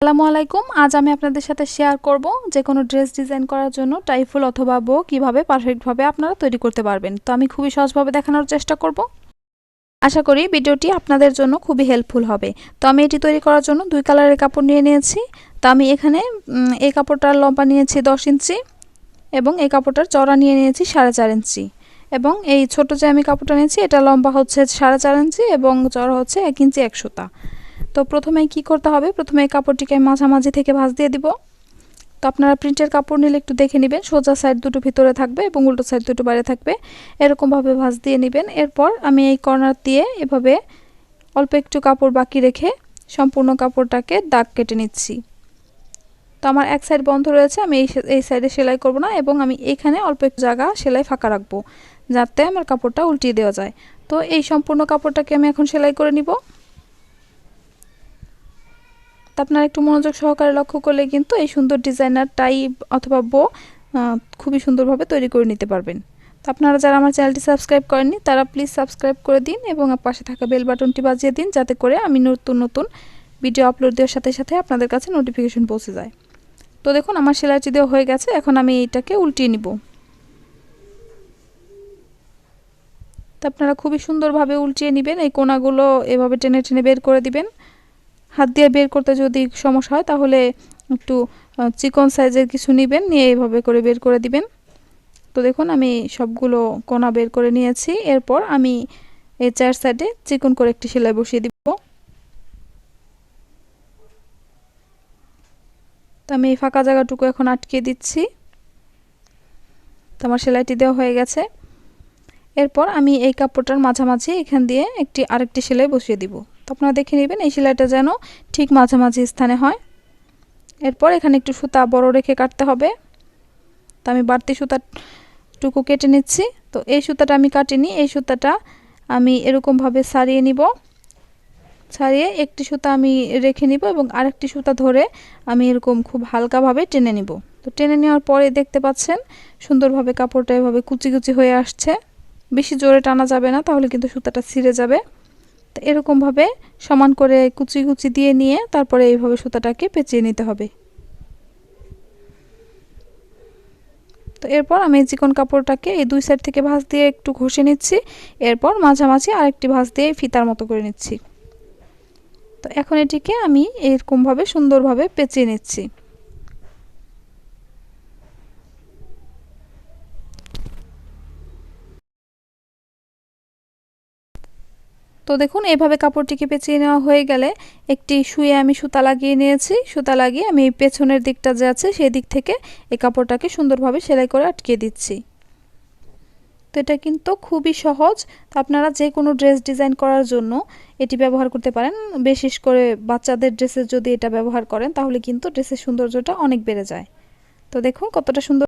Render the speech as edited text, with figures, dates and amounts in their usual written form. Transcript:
আসসালামু আলাইকুম। আজ আমি আপনাদের সাথে শেয়ার করব যে কোনো ড্রেস ডিজাইন করার জন্য টাইফুল অথবা বো কিভাবে পারফেক্টভাবে আপনারা তৈরি করতে পারবেন। তো আমি খুবই সহজভাবে দেখানোর চেষ্টা করব। আশা করি ভিডিওটি আপনাদের জন্য খুবই হেল্পফুল হবে। তো আমি এটি তৈরি করার জন্য দুই কালারের কাপড় নিয়ে নিয়েছি। তো আমি এখানে এই কাপড়টার লম্বা নিয়েছি 10 ইঞ্চি এবং এই কাপড়টার চওড়া নিয়ে নিয়েছি 4.5 ইঞ্চি এবং এই ছোট যে আমি কাপড়টা নিয়েছি এটা লম্বা হচ্ছে 4.5 ইঞ্চি এবং চওড়া হচ্ছে 1 ইঞ্চি 1 সুতা। তো প্রথমে কি করতে হবে, প্রথমে এই কাপড়টিকে মাঝামাঝি থেকে ভাঁজ দিয়ে দিব। তো আপনারা প্রিন্টের কাপড় নিলে একটু দেখে নেবেন, সোজা সাইড দুটো ভিতরে থাকবে এবং উল্টো সাইড দুটো বাইরে থাকবে, এরকমভাবে ভাঁজ দিয়ে নেবেন। এরপর আমি এই কর্নার দিয়ে এভাবে অল্প একটু কাপড় বাকি রেখে সম্পূর্ণ কাপড়টাকে দাগ কেটে নিচ্ছি। তো আমার এক সাইড বন্ধ রয়েছে, আমি এই সাইডে সেলাই করব না এবং আমি এখানে অল্প একটু জায়গা সেলাই ফাঁকা রাখবো যাতে আমার কাপড়টা উল্টিয়ে দেওয়া যায়। তো এই সম্পূর্ণ কাপড়টাকে আমি এখন সেলাই করে নিব। তো আপনারা একটু মনোযোগ সহকারে লক্ষ্য করলে কিন্তু এই সুন্দর ডিজাইনার টাই অথবা বো খুবই সুন্দরভাবে তৈরি করে নিতে পারবেন। তো আপনারা যারা আমার চ্যানেলটি সাবস্ক্রাইব করেননি তারা প্লিজ সাবস্ক্রাইব করে দিন এবং পাশে থাকা বেল বাটনটি বাজিয়ে দিন যাতে করে আমি নতুন নতুন ভিডিও আপলোড দেওয়ার সাথে সাথে আপনাদের কাছে নোটিফিকেশন পৌঁছে যায়। তো দেখুন আমার সেলাইটি দেওয়া হয়ে গেছে, এখন আমি এটাকে উল্টিয়ে নিব। তো আপনারা খুবই সুন্দরভাবে উল্টিয়ে নেবেন, এই কোণাগুলো এভাবে টেনে টেনে বের করে দিবেন। হাত দিয়ে বের করতে যদি সমস্যা হয় তাহলে একটু চিকন সাইজের কিছু নেবেন, নিয়ে এইভাবে করে বের করে দিবেন। তো দেখুন আমি সবগুলো কোণা বের করে নিয়েছি। এরপর আমি এই চার সাইডে চিকন করে একটি সেলাই বসিয়ে দিব। তো আমি এই ফাঁকা জায়গাটুকু এখন আটকে দিচ্ছি। তো আমার সেলাইটি দেওয়া হয়ে গেছে। এরপর আমি এই কাপড়টার মাঝামাঝি এখান দিয়ে আরেকটি সেলাই বসিয়ে দিব। তো আপনারা দেখে নেবেন এই সেলাইটা যেন ঠিক মাঝামাঝি স্থানে হয়। এরপর এখানে একটু সুতা বড় রেখে কাটতে হবে। তো আমি বাড়তি সুতাটুকু কেটে নিচ্ছি। তো এই সুতাটা আমি কাটিনি, এই সুতাটা আমি এরকমভাবে ছাড়িয়ে নিব। ছাড়িয়ে একটি সুতা আমি রেখে নিব এবং আরেকটি সুতা ধরে আমি এরকম খুব হালকাভাবে টেনে নিব। তো টেনে নেওয়ার পরে দেখতে পাচ্ছেন সুন্দরভাবে কাপড়টা এভাবে কুচি কুচি হয়ে আসছে। বেশি জোরে টানা যাবে না, তাহলে কিন্তু সুতাটা ছিঁড়ে যাবে। তো এরকমভাবে সমান করে কুচি কুচি দিয়ে নিয়ে তারপরে এইভাবে সুতাটাকে পেঁচিয়ে নিতে হবে। তো এরপর আমি চিকন কাপড়টাকে এই দুই সাইড থেকে ভাঁজ দিয়ে একটু ঘষে নিচ্ছি। এরপর মাঝামাঝি আরেকটি ভাঁজ দিয়ে ফিতার মতো করে নিচ্ছি। তো এখন এটিকে আমি এরকমভাবে সুন্দরভাবে পেঁচিয়ে নিচ্ছি। তো দেখুন এইভাবে কাপড়টিকে পেঁচিয়ে নেওয়া হয়ে গেলে একটি সুইয়ে আমি সুতা লাগিয়ে নিয়েছি। সুতা লাগিয়ে আমি পেছনের দিকটা যে আছে সেই দিক থেকে এই কাপড়টাকে সুন্দরভাবে সেলাই করে আটকিয়ে দিচ্ছি। তো এটা কিন্তু খুবই সহজ। তো আপনারা যে কোনো ড্রেস ডিজাইন করার জন্য এটি ব্যবহার করতে পারেন। বিশেষ করে বাচ্চাদের ড্রেসে যদি এটা ব্যবহার করেন তাহলে কিন্তু ড্রেসের সৌন্দর্যটা অনেক বেড়ে যায়। তো দেখুন কতটা সুন্দর